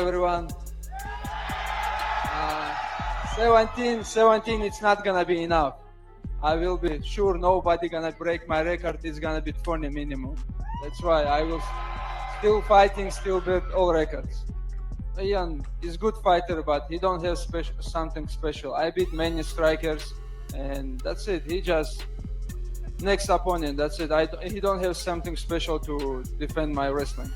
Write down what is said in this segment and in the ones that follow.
everyone. 17, it's not gonna be enough. I will be sure nobody gonna break my record. It's gonna be 20 minimum. That's why I will still fighting, still beat all records. Ian is good fighter, but he don't have something special. I beat many strikers, and that's it. He just next opponent. That's it. He don't have something special to defend my wrestling.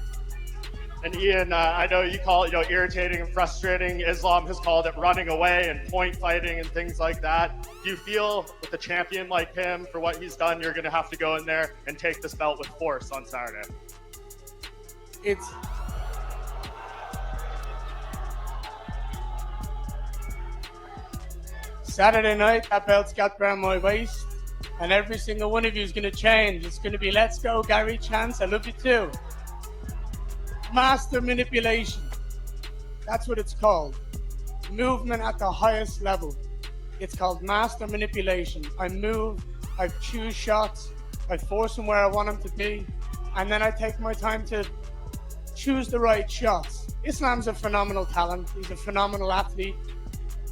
And Ian, I know you call it, irritating and frustrating. Islam has called it running away and point fighting and things like that. Do you feel with a champion like him, for what he's done, you're going to have to go in there and take this belt with force on Saturday? Saturday night, that belt's got around my waist, and every single one of you is going to change. It's going to be, let's go, Gary Chance, I love you too. Master manipulation. That's what it's called. Movement at the highest level. It's called master manipulation. I move, I choose shots, I force them where I want them to be, and then I take my time to choose the right shots. Islam's a phenomenal talent. He's a phenomenal athlete.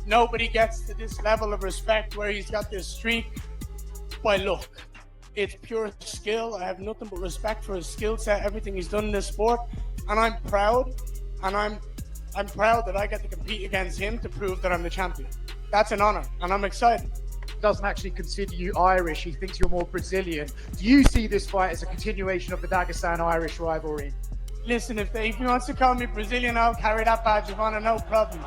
Nobody gets to this level of respect where he's got this streak by luck. It's pure skill. I have nothing but respect for his skill set, everything he's done in this sport. And I'm proud, and I'm proud that I get to compete against him to prove that I'm the champion. That's an honor, and I'm excited. He doesn't actually consider you Irish. He thinks you're more Brazilian. Do you see this fight as a continuation of the Dagestan-Irish rivalry? Listen, if he wants to call me Brazilian, I'll carry that badge of honor, no problem.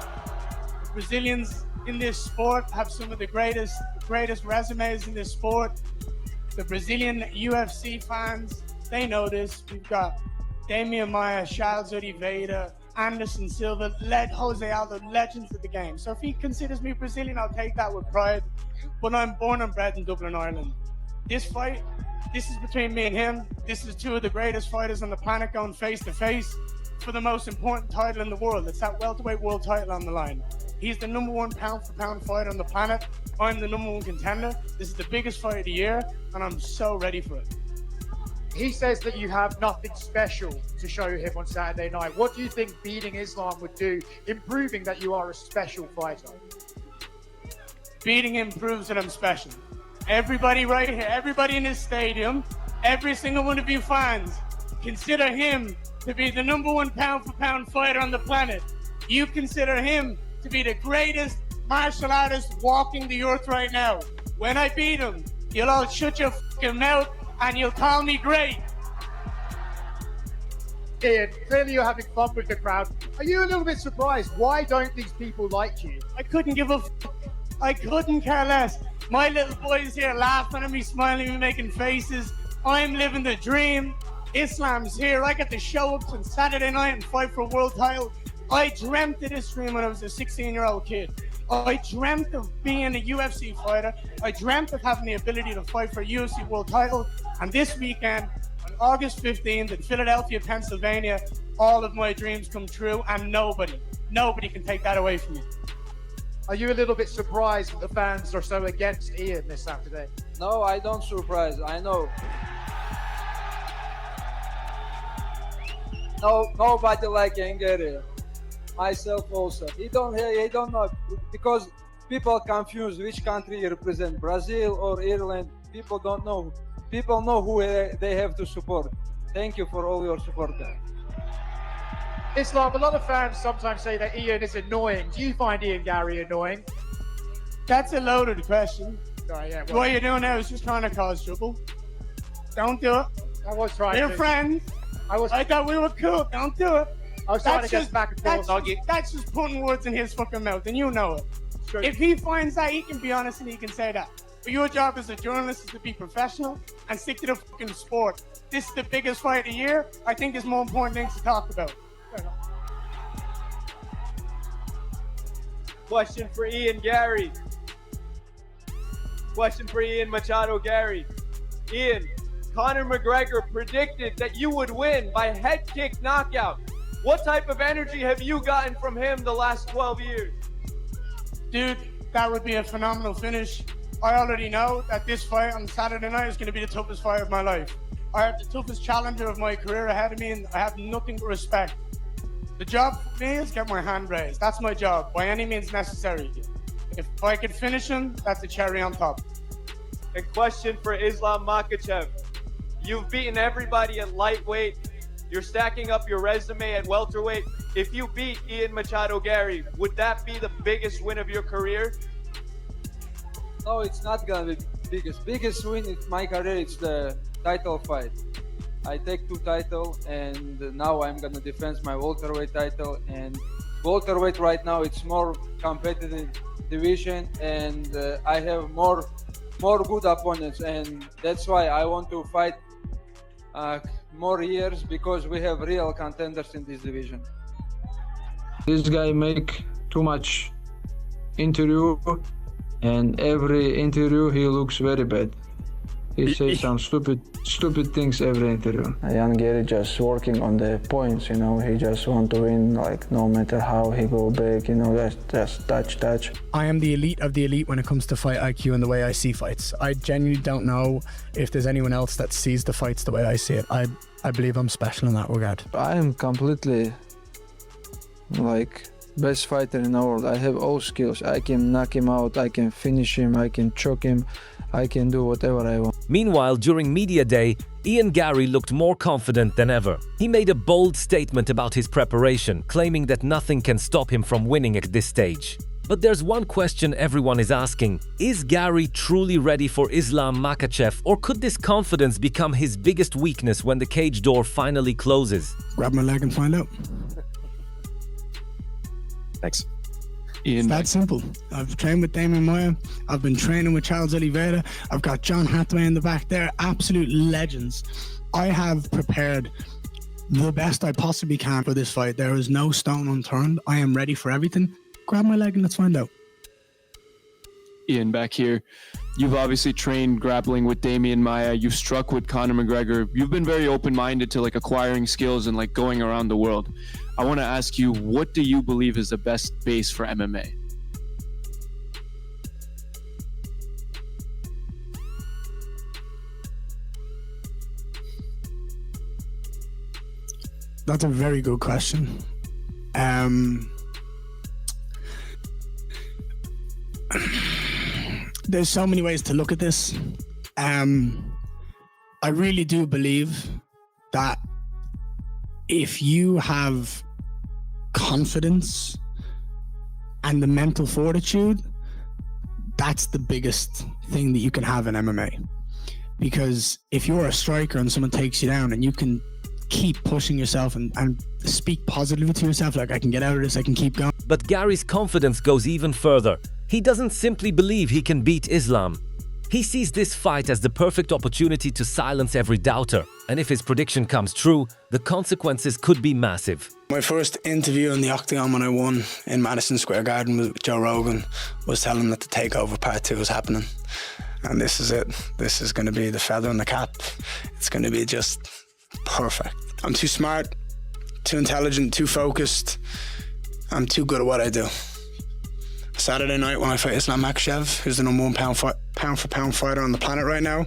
The Brazilians in this sport have some of the greatest resumes in this sport. The Brazilian UFC fans, they know this. We've got Damian Maia, Charles Oliveira, Anderson Silva, Jose Aldo, legends of the game. So if he considers me Brazilian, I'll take that with pride. But I'm born and bred in Dublin, Ireland. This fight, this is between me and him. This is two of the greatest fighters on the planet going face to face for the most important title in the world. It's that welterweight world title on the line. He's the #1 pound-for-pound fighter on the planet. I'm the #1 contender. This is the biggest fight of the year, and I'm so ready for it. He says that you have nothing special to show him on Saturday night. What do you think beating Islam would do in proving that you are a special fighter? Beating him proves that I'm special. Everybody right here, everybody in this stadium, every single one of you fans, consider him to be the #1 pound-for-pound fighter on the planet. You consider him to be the greatest martial artist walking the earth right now. When I beat him, you'll all shut your fucking mouth and you'll call me great. Ian, clearly you're having fun with the crowd. Are you a little bit surprised? Why don't these people like you? I couldn't give a fuck. I couldn't care less. My little boy's here laughing at me, smiling at me, making faces. I'm living the dream. Islam's here. I get to show up on Saturday night and fight for a world title. I dreamt of this dream when I was a 16-year-old kid. I dreamt of being a UFC fighter. I dreamt of having the ability to fight for a UFC world title. And this weekend, on August 15th in Philadelphia, Pennsylvania, all of my dreams come true, and nobody can take that away from me. Are you a little bit surprised that the fans are so against Ian this Saturday? No, I don't surprise. I know. No, nobody like Garry. Myself also. He don't know, because people confuse which country represent, Brazil or Ireland. People don't know. People know who they have to support. Thank you for all your support there. Islam, a lot of fans sometimes say that Ian is annoying. Do you find Ian Garry annoying? That's a loaded question. Sorry, yeah, What you're doing now is just trying to cause trouble. Don't do it. I was trying We're to. friends. I thought we were cool. Don't do it. I was trying to get back and forth. That's just putting words in his fucking mouth, and you know it. Sure. If he finds that, he can be honest and he can say that. But your job as a journalist is to be professional and stick to the fucking sport. This is the biggest fight of the year. I think there's more important things to talk about. Question for Ian Garry. Question for Ian Machado Garry. Ian, Conor McGregor predicted that you would win by head kick knockout. What type of energy have you gotten from him the last 12 years? Dude, that would be a phenomenal finish. I already know that this fight on Saturday night is going to be the toughest fight of my life. I have the toughest challenger of my career ahead of me, and I have nothing but respect The job for me is get my hand raised. That's my job, by any means necessary. If I could finish him, that's a cherry on top. A question for Islam Makhachev. You've beaten everybody at lightweight. You're stacking up your resume at welterweight. If you beat Ian Machado Garry, would that be the biggest win of your career? No, it's not gonna be biggest win in my career. It's the title fight. I take 2 titles, and now I'm gonna defend my welterweight title. And welterweight right now, it's more competitive division, and I have more good opponents, and that's why I want to fight more years, because we have real contenders in this division. This guy make too much interview, and every interview he looks very bad. He says some stupid things every interview. Young Gary just working on the points, you know. He just want to win, like no matter how he go big, you know. Just touch. I am the elite of the elite when it comes to fight IQ and the way I see fights. I genuinely don't know if there's anyone else that sees the fights the way I see it. I believe I'm special in that regard. I am completely like best fighter in the world. I have all skills. I can knock him out, I can finish him, I can choke him, I can do whatever I want. Meanwhile, during media day, Ian Garry looked more confident than ever. He made a bold statement about his preparation, claiming that nothing can stop him from winning at this stage. But there's one question everyone is asking. Is Garry truly ready for Islam Makhachev, or could this confidence become his biggest weakness when the cage door finally closes? Grab my leg and find out. Thanks. It's that simple. I've trained with Damian Maia. I've been training with Charles Oliveira. I've got John Hathaway in the back there. Absolute legends. I have prepared the best I possibly can for this fight. There is no stone unturned. I am ready for everything. Grab my leg and let's find out. Ian, back here. You've obviously trained grappling with Damian Maia. You've struck with Conor McGregor. You've been very open-minded to like acquiring skills and like going around the world. I want to ask you, what do you believe is the best base for MMA? That's a very good question. There's so many ways to look at this. I really do believe that if you have confidence and the mental fortitude, that's the biggest thing that you can have in MMA. Because if you're a striker and someone takes you down and you can keep pushing yourself and speak positively to yourself, like, I can get out of this, I can keep going. But Garry's confidence goes even further. He doesn't simply believe he can beat Islam. He sees this fight as the perfect opportunity to silence every doubter. And if his prediction comes true, the consequences could be massive. My first interview in the Octagon when I won in Madison Square Garden with Joe Rogan was telling him that the Takeover Part 2 was happening. And this is it. This is going to be the feather in the cap. It's going to be just perfect. I'm too smart, too intelligent, too focused. I'm too good at what I do. Saturday night when I fight Islam Makhachev, who's the #1 pound for pound fighter on the planet right now,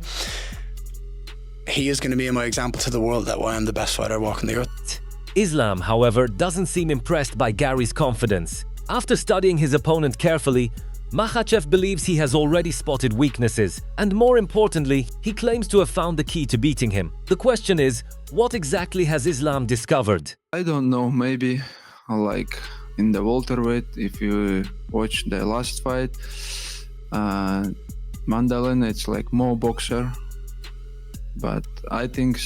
he is going to be my example to the world that why I'm the best fighter walking the earth. Islam, however, doesn't seem impressed by Garry's confidence. After studying his opponent carefully, Makhachev believes he has already spotted weaknesses, and more importantly, he claims to have found the key to beating him. The question is, what exactly has Islam discovered? I don't know, maybe like in the welterweight, if you watch the last fight, Mandalin, it's like more boxer, but I think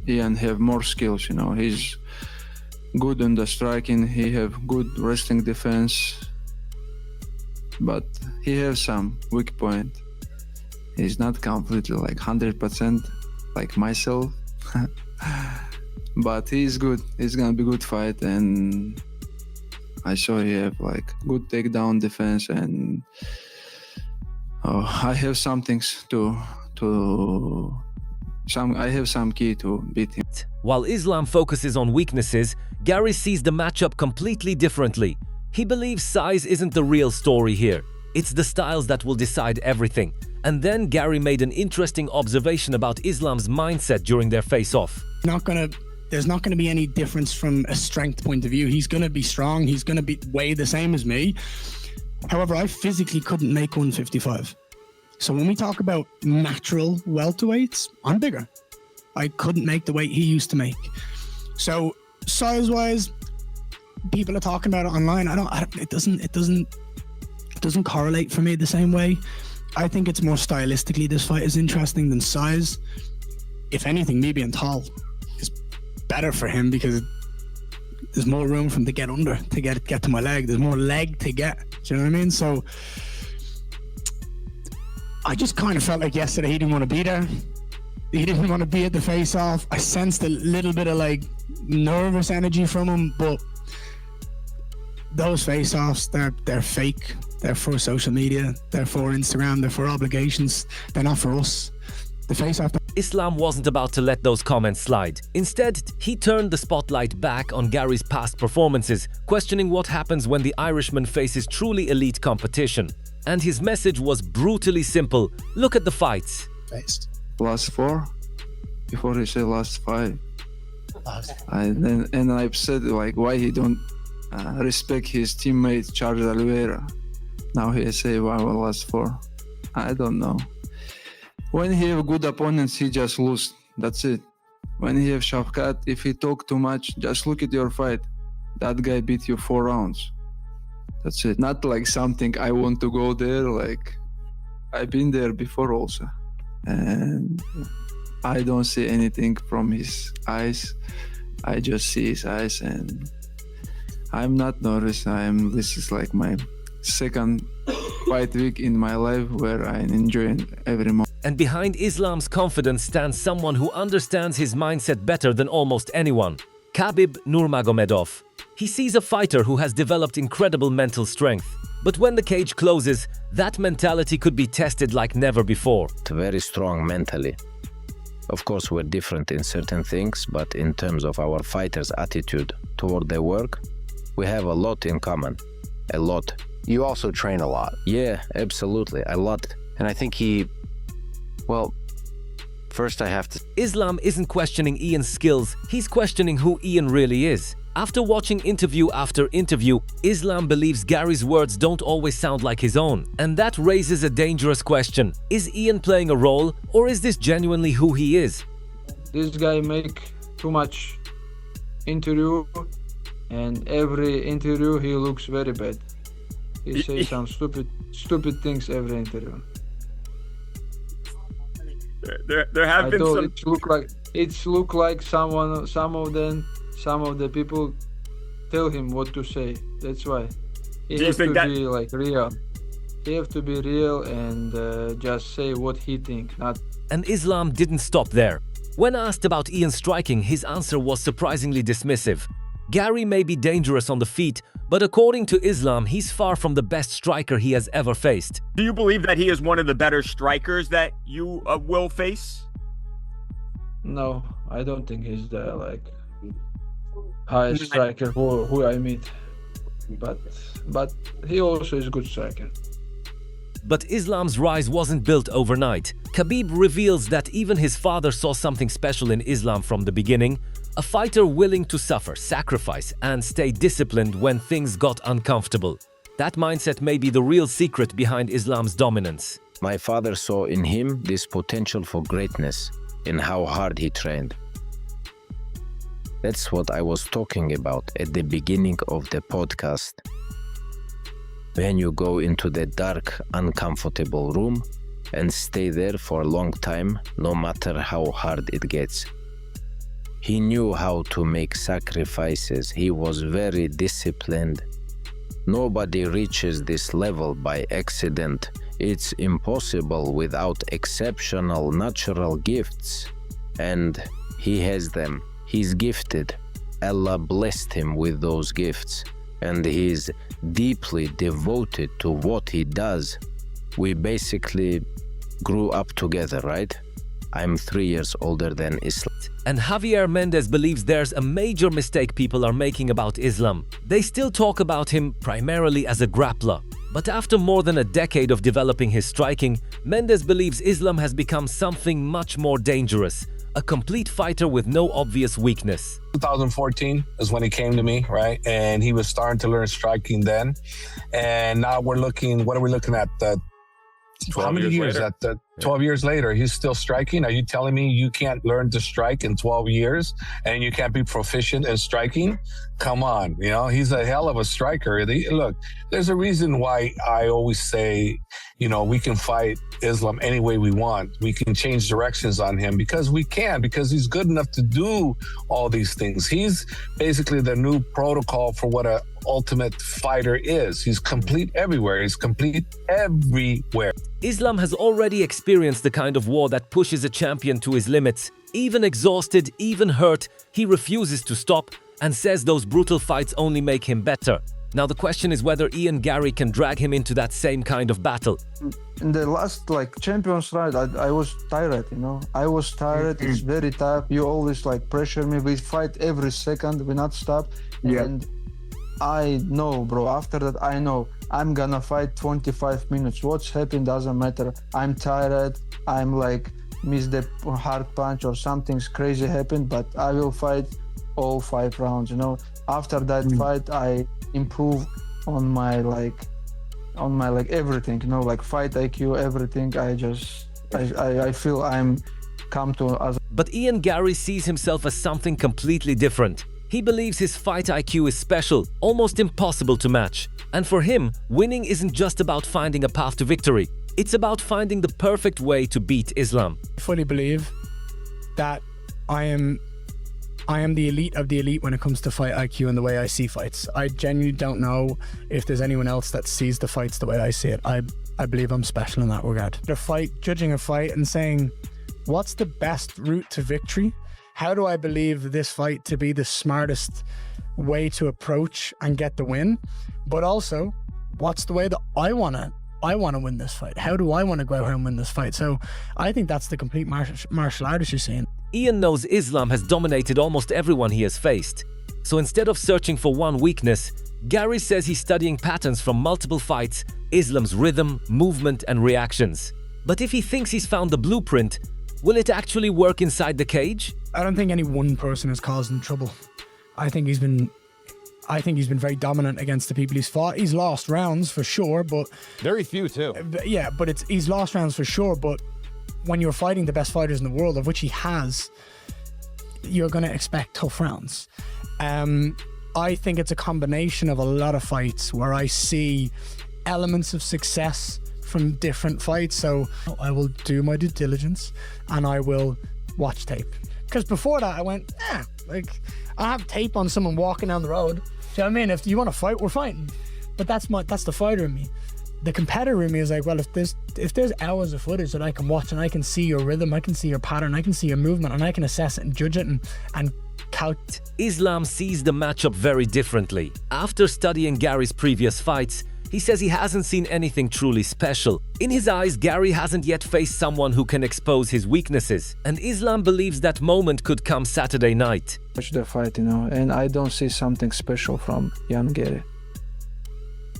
Ian have more skills, you know. He's good on the striking, he have good wrestling defense, but he has some weak point. He's not completely like 100% like myself, but he's good. It's gonna be good fight, and I saw he have like good takedown defense, and I have some things I have some key to beat him. While Islam focuses on weaknesses, Garry sees the matchup completely differently. He believes size isn't the real story here. It's the styles that will decide everything. And then Garry made an interesting observation about Islam's mindset during their face-off. Not going to there's not going to be any difference from a strength point of view. He's going to be strong. He's going to weigh the same as me. However, I physically couldn't make 155. So when we talk about natural welterweights, I'm bigger. I couldn't make the weight he used to make. So size-wise, people are talking about it online. It doesn't correlate for me the same way. I think it's more stylistically this fight is interesting than size. If anything, me being tall is better for him because there's more room for him to get under, to get to my leg. There's more leg to get. Do you know what I mean? So I just kind of felt like yesterday he didn't want to be there. He didn't want to be at the face-off. I sensed a little bit of like nervous energy from him, but those face-offs, they're fake. They're for social media. They're for Instagram. They're for obligations. They're not for us. The face-off. Islam wasn't about to let those comments slide. Instead, he turned the spotlight back on Garry's past performances, questioning what happens when the Irishman faces truly elite competition. And his message was brutally simple. Look at the fights. Last 4, before he said last 5. And I've said like why he don't respect his teammate Charles Oliveira. Now he say why last 4. I don't know. When he have good opponents, he just lose. That's it. When he have Shavkat, if he talk too much, just look at your fight. That guy beat you 4 rounds. That's it. Not like something I want to go there. Like I've been there before also, and I don't see anything from his eyes. I just see his eyes, and I'm not nervous. This is like my second fight week in my life where I'm enjoying every moment. And behind Islam's confidence stands someone who understands his mindset better than almost anyone. Khabib Nurmagomedov. He sees a fighter who has developed incredible mental strength. But when the cage closes, that mentality could be tested like never before. Very strong mentally. Of course, we're different in certain things, but in terms of our fighters' attitude toward their work, we have a lot in common. A lot. You also train a lot. Yeah, absolutely. A lot. And I think first I have to... Islam isn't questioning Ian's skills, he's questioning who Ian really is. After watching interview after interview, Islam believes Garry's words don't always sound like his own. And that raises a dangerous question. Is Ian playing a role, or is this genuinely who he is? This guy make too much interview, and every interview he looks very bad. He says some stupid things every interview. There have been some. It look like some of the people tell him what to say. That's why he has to be like real. He have to be real and just say what he think. And Islam didn't stop there. When asked about Ian's striking, his answer was surprisingly dismissive. Garry may be dangerous on the feet, but according to Islam, he's far from the best striker he has ever faced. Do you believe that he is one of the better strikers that you will face? No, I don't think he's the highest striker who I meet. But he also is a good striker. But Islam's rise wasn't built overnight. Khabib reveals that even his father saw something special in Islam from the beginning. A fighter willing to suffer, sacrifice, and stay disciplined when things got uncomfortable. That mindset may be the real secret behind Islam's dominance. My father saw in him this potential for greatness, in how hard he trained. That's what I was talking about at the beginning of the podcast. When you go into the dark, uncomfortable room and stay there for a long time, no matter how hard it gets. He knew how to make sacrifices. He was very disciplined. Nobody reaches this level by accident. It's impossible without exceptional natural gifts. And he has them. He's gifted. Allah blessed him with those gifts. And he's deeply devoted to what he does. We basically grew up together, right? I'm 3 years older than Islam. And Javier Mendez believes there's a major mistake people are making about Islam. They still talk about him primarily as a grappler. But after more than a decade of developing his striking, Mendez believes Islam has become something much more dangerous. a complete fighter with no obvious weakness. 2014 is when he came to me, right? And he was starting to learn striking then. And now what are we looking at? 12 years later. 12 years later, he's still striking? Are you telling me you can't learn to strike in 12 years and you can't be proficient in striking? Come on, he's a hell of a striker. Look, there's a reason why I always say, we can fight Islam any way we want. We can change directions on him because he's good enough to do all these things. He's basically the new protocol for what a ultimate fighter is. He's complete everywhere. He's complete everywhere. Islam has already experienced the kind of war that pushes a champion to his limits. Even exhausted, even hurt, he refuses to stop and says those brutal fights only make him better. Now the question is whether Ian Garry can drag him into that same kind of battle. In the last champions fight, I was tired, I was tired. It's very tough. You always pressure me. We fight every second. We not stop. Yeah. And I know, bro, after that, I know I'm gonna fight 25 minutes. What's happened doesn't matter. I'm tired. I'm missed the hard punch or something's crazy happened, but I will fight all 5 rounds, After that fight, I improve on my everything, fight IQ, everything. I feel I'm come to as. But Ian Garry sees himself as something completely different. He believes his fight IQ is special, almost impossible to match. And for him, winning isn't just about finding a path to victory. It's about finding the perfect way to beat Islam. I fully believe that I am the elite of the elite when it comes to fight IQ and the way I see fights. I genuinely don't know if there's anyone else that sees the fights the way I see it. I believe I'm special in that regard. Judging a fight and saying, what's the best route to victory? How do I believe this fight to be the smartest way to approach and get the win? But also, what's the way that I want to win this fight? How do I want to go out here and win this fight? So I think that's the complete martial artist you're seeing. Ian knows Islam has dominated almost everyone he has faced. So instead of searching for one weakness, Garry says he's studying patterns from multiple fights, Islam's rhythm, movement and reactions. But if he thinks he's found the blueprint, will it actually work inside the cage? I don't think any one person has caused him trouble. I think he's been very dominant against the people he's fought. He's lost rounds for sure, but very few too. Yeah, but he's lost rounds for sure. But when you're fighting the best fighters in the world, of which he has, you're going to expect tough rounds. I think it's a combination of a lot of fights where I see elements of success from different fights. So I will do my due diligence and I will watch tape. Because before that, I went, I have tape on someone walking down the road. Do you know what I mean? If you want to fight, we're fighting. But that's the fighter in me. The competitor in me is well, if there's hours of footage that I can watch and I can see your rhythm, I can see your pattern, I can see your movement, and I can assess it and judge it and count. Islam sees the matchup very differently. After studying Garry's previous fights, he says he hasn't seen anything truly special. In his eyes, Garry hasn't yet faced someone who can expose his weaknesses, and Islam believes that moment could come Saturday night. Watch the fight, and I don't see something special from Ian Garry.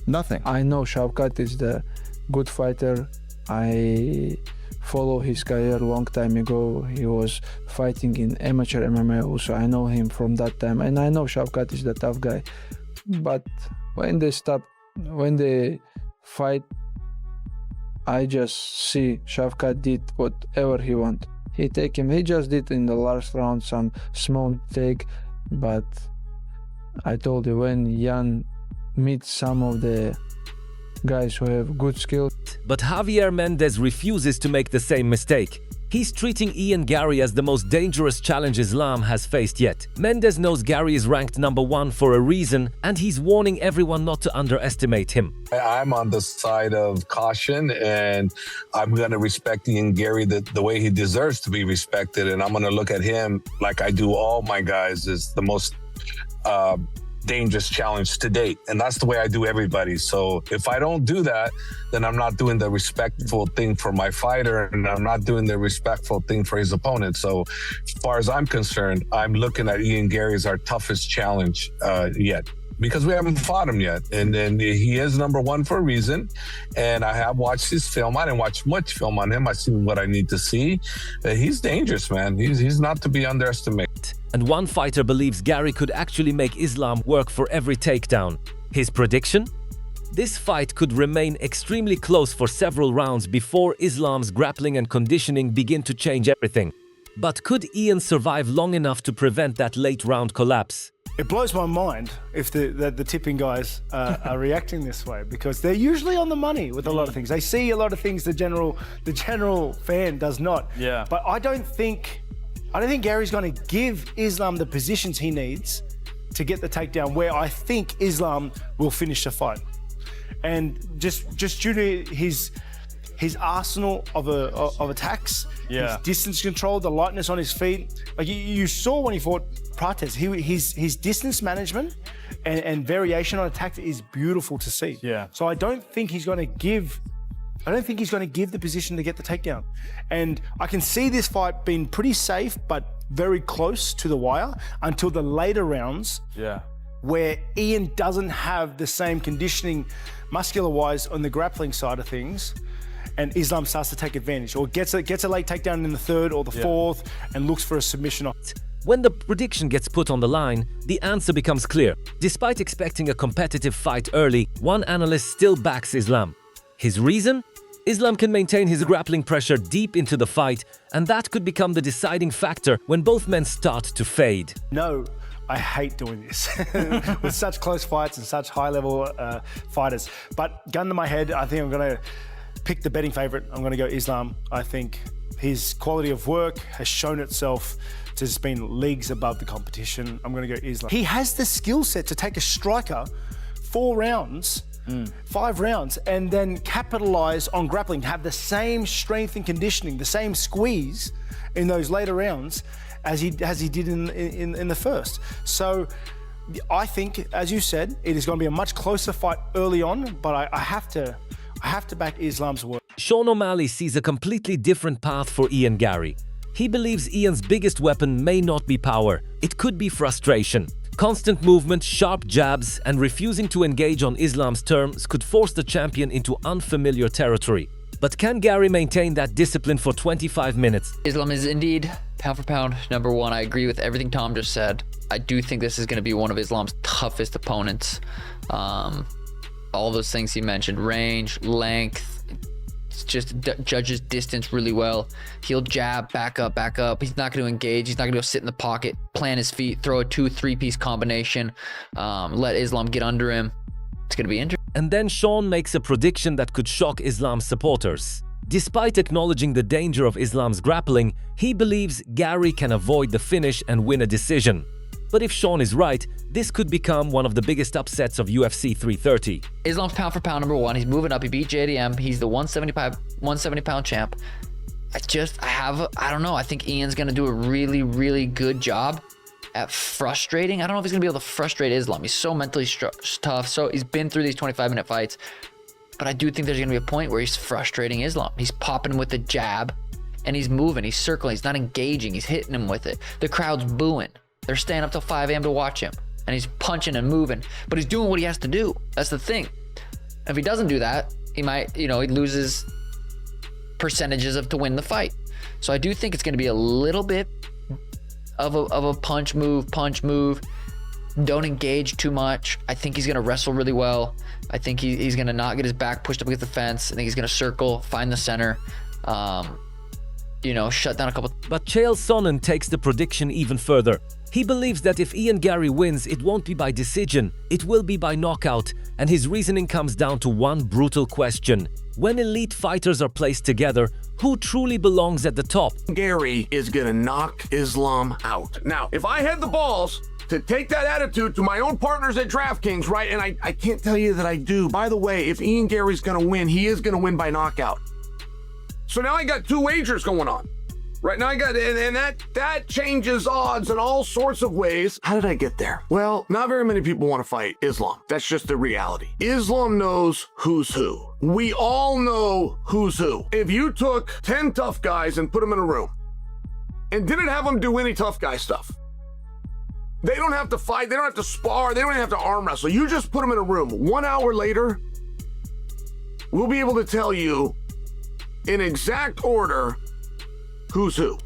Nothing. I know Shavkat is the good fighter. I follow his career a long time ago. He was fighting in amateur MMA also. I know him from that time, and I know Shavkat is the tough guy. But when they fight, I just see Shavkat did whatever he want. He just did in the last round some small take, but I told you when Jan meets some of the guys who have good skills. But Javier Mendez refuses to make the same mistake. He's treating Ian Garry as the most dangerous challenge Islam has faced yet. Mendez knows Garry is ranked #1 for a reason, and he's warning everyone not to underestimate him. I'm on the side of caution, and I'm going to respect Ian Garry the way he deserves to be respected, and I'm going to look at him like I do all my guys as the most dangerous challenge to date, and that's the way I do everybody. So if I don't do that, then I'm not doing the respectful thing for my fighter, and I'm not doing the respectful thing for his opponent. So as far as I'm concerned, I'm looking at Ian Garry as our toughest challenge yet. because we haven't fought him yet. And he is number one for a reason. And I have watched his film. I didn't watch much film on him. I see what I need to see. He's dangerous, man. He's not to be underestimated. And one fighter believes Garry could actually make Islam work for every takedown. His prediction? This fight could remain extremely close for several rounds before Islam's grappling and conditioning begin to change everything. But could Ian survive long enough to prevent that late round collapse? It blows my mind if the tipping guys are reacting this way, because they're usually on the money with a lot of things. They see a lot of things the general fan does not. Yeah. But I don't think Gary's going to give Islam the positions he needs to get the takedown, where I think Islam will finish the fight. And just due to his arsenal of attacks, his distance control, the lightness on his feet. Like you saw when he fought Prates, his distance management and variation on attack is beautiful to see. Yeah. So I don't think he's going to give the position to get the takedown. And I can see this fight being pretty safe, but very close to the wire until the later rounds. Yeah. Where Ian doesn't have the same conditioning muscular-wise on the grappling side of things, and Islam starts to take advantage, or gets a late takedown in the third or the fourth and looks for a submission. When the prediction gets put on the line, the answer becomes clear. Despite expecting a competitive fight early, one analyst still backs Islam. His reason? Islam can maintain his grappling pressure deep into the fight, and that could become the deciding factor when both men start to fade. No, I hate doing this with such close fights and such high-level fighters. But gun to my head, I think I'm going to pick the betting favorite. I'm going to go Islam. I think his quality of work has shown itself to just been leagues above the competition. I'm going to go Islam. He has the skill set to take a striker 4 rounds, 5 rounds, and then capitalize on grappling, have the same strength and conditioning, the same squeeze in those later rounds as he did in the first. So I think, as you said, it is going to be a much closer fight early on, but I have to back Islam's work. Sean O'Malley sees a completely different path for Ian Garry. He believes Ian's biggest weapon may not be power, it could be frustration. Constant movement, sharp jabs, and refusing to engage on Islam's terms could force the champion into unfamiliar territory. But can Garry maintain that discipline for 25 minutes? Islam is indeed, pound for pound, number one. I agree with everything Tom just said. I do think this is going to be one of Islam's toughest opponents. All those things he mentioned, range, length, just judges distance really well. He'll jab, back up. He's not going to engage. He's not going to go sit in the pocket, plant his feet, throw a 2-3 piece combination, let Islam get under him. It's going to be interesting. And then Sean makes a prediction that could shock Islam's supporters. Despite acknowledging the danger of Islam's grappling, he believes Garry can avoid the finish and win a decision. But if Sean is right, this could become one of the biggest upsets of UFC 330. Islam's pound for pound number one. He's moving up. He beat JDM. He's the 170 pound champ. I don't know. I think Ian's going to do a really, really good job at frustrating. I don't know if he's going to be able to frustrate Islam. He's so mentally tough. So he's been through these 25-minute fights. But I do think there's going to be a point where he's frustrating Islam. He's popping him with the jab, and he's moving. He's circling. He's not engaging. He's hitting him with it. The crowd's booing. They're staying up till 5 a.m. to watch him. And he's punching and moving. But he's doing what he has to do. That's the thing. If he doesn't do that, he might, he loses percentages to win the fight. So I do think it's going to be a little bit of a punch move. Don't engage too much. I think he's going to wrestle really well. I think he's going to not get his back pushed up against the fence. I think he's going to circle, find the center, shut down a couple. But Chael Sonnen takes the prediction even further. He believes that if Ian Garry wins, it won't be by decision, it will be by knockout, and his reasoning comes down to one brutal question. When elite fighters are placed together, who truly belongs at the top? Garry is gonna knock Islam out. Now, if I had the balls to take that attitude to my own partners at DraftKings, right, and I can't tell you that I do. By the way, if Ian Garry's gonna win, he is gonna win by knockout. So now I got 2 wagers going on. Right now I got, and that changes odds in all sorts of ways. How did I get there? Well, not very many people want to fight Islam. That's just the reality. Islam knows who's who. We all know who's who. If you took 10 tough guys and put them in a room and didn't have them do any tough guy stuff, They don't have to fight. They don't have to spar. They don't even have to arm wrestle. You just put them in a room. 1 hour later, we'll be able to tell you in exact order who's who.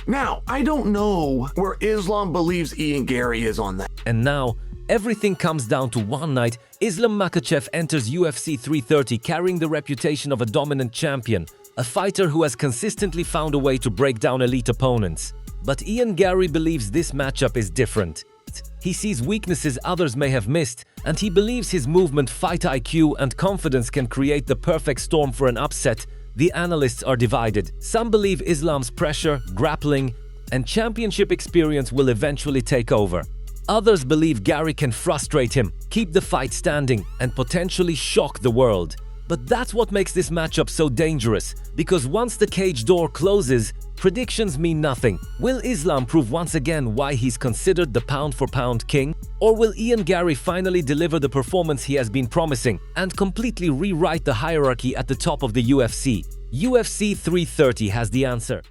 Now, I don't know where Islam believes Ian Garry is on that. And now, everything comes down to one night. Islam Makhachev enters UFC 330 carrying the reputation of a dominant champion, a fighter who has consistently found a way to break down elite opponents. But Ian Garry believes this matchup is different. He sees weaknesses others may have missed, and he believes his movement, fight IQ, and confidence can create the perfect storm for an upset. The analysts are divided. Some believe Islam's pressure, grappling, and championship experience will eventually take over. Others believe Garry can frustrate him, keep the fight standing, and potentially shock the world. But that's what makes this matchup so dangerous, because once the cage door closes, predictions mean nothing. Will Islam prove once again why he's considered the pound-for-pound king? Or will Ian Garry finally deliver the performance he has been promising and completely rewrite the hierarchy at the top of the UFC? UFC 330 has the answer.